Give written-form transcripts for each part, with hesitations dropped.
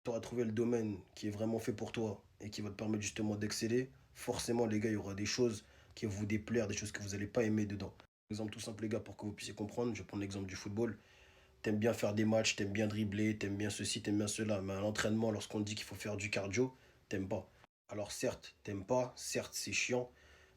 Tu auras trouvé le domaine qui est vraiment fait pour toi et qui va te permettre justement d'exceller, forcément, les gars, il y aura des choses qui vont vous déplaire, des choses que vous n'allez pas aimer dedans. Exemple tout simple, les gars, pour que vous puissiez comprendre, je vais prendre l'exemple du football. T'aimes bien faire des matchs, t'aimes bien dribbler, t'aimes bien ceci, t'aimes bien cela. Mais à l'entraînement, lorsqu'on te dit qu'il faut faire du cardio, t'aimes pas. Alors certes, t'aimes pas, certes, c'est chiant,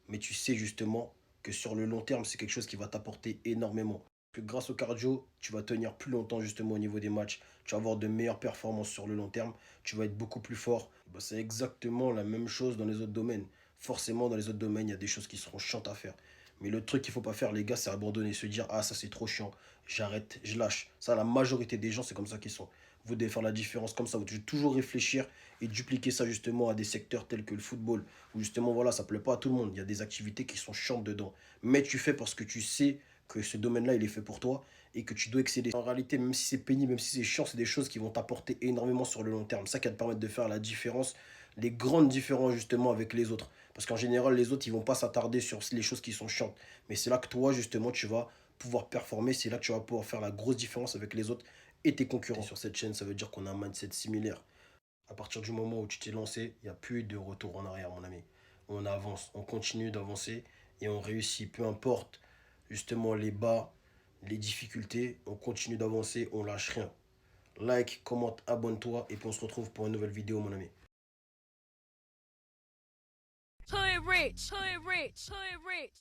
mais tu sais justement que sur le long terme, c'est quelque chose qui va t'apporter énormément. Que grâce au cardio, tu vas tenir plus longtemps justement au niveau des matchs, tu vas avoir de meilleures performances sur le long terme, tu vas être beaucoup plus fort. Bah, c'est exactement la même chose dans les autres domaines. Forcément, dans les autres domaines, il y a des choses qui seront chiantes à faire. Mais le truc qu'il faut pas faire, les gars, c'est abandonner, se dire, ah, ça c'est trop chiant, j'arrête, je lâche. Ça, la majorité des gens, c'est comme ça qu'ils sont. Vous devez faire la différence comme ça, vous devez toujours réfléchir et dupliquer ça justement à des secteurs tels que le football, où justement, voilà, ça plaît pas à tout le monde. Il y a des activités qui sont chiantes dedans. Mais tu fais parce que tu sais que ce domaine-là, il est fait pour toi et que tu dois exceller. En réalité, même si c'est pénible, même si c'est chiant, c'est des choses qui vont t'apporter énormément sur le long terme. Ça qui va te permettre de faire la différence, les grandes différences justement avec les autres. Parce qu'en général, les autres, ils vont pas s'attarder sur les choses qui sont chiantes. Mais c'est là que toi, justement, tu vas pouvoir performer. C'est là que tu vas pouvoir faire la grosse différence avec les autres et tes concurrents. Et sur cette chaîne, ça veut dire qu'on a un mindset similaire. À partir du moment où tu t'es lancé, il n'y a plus de retour en arrière, mon ami. On avance, on continue d'avancer et on réussit. Peu importe justement les bas, les difficultés, on continue d'avancer, on lâche rien. Like, commente, abonne-toi et puis on se retrouve pour une nouvelle vidéo, mon ami. Hood rich, hood rich, hood rich.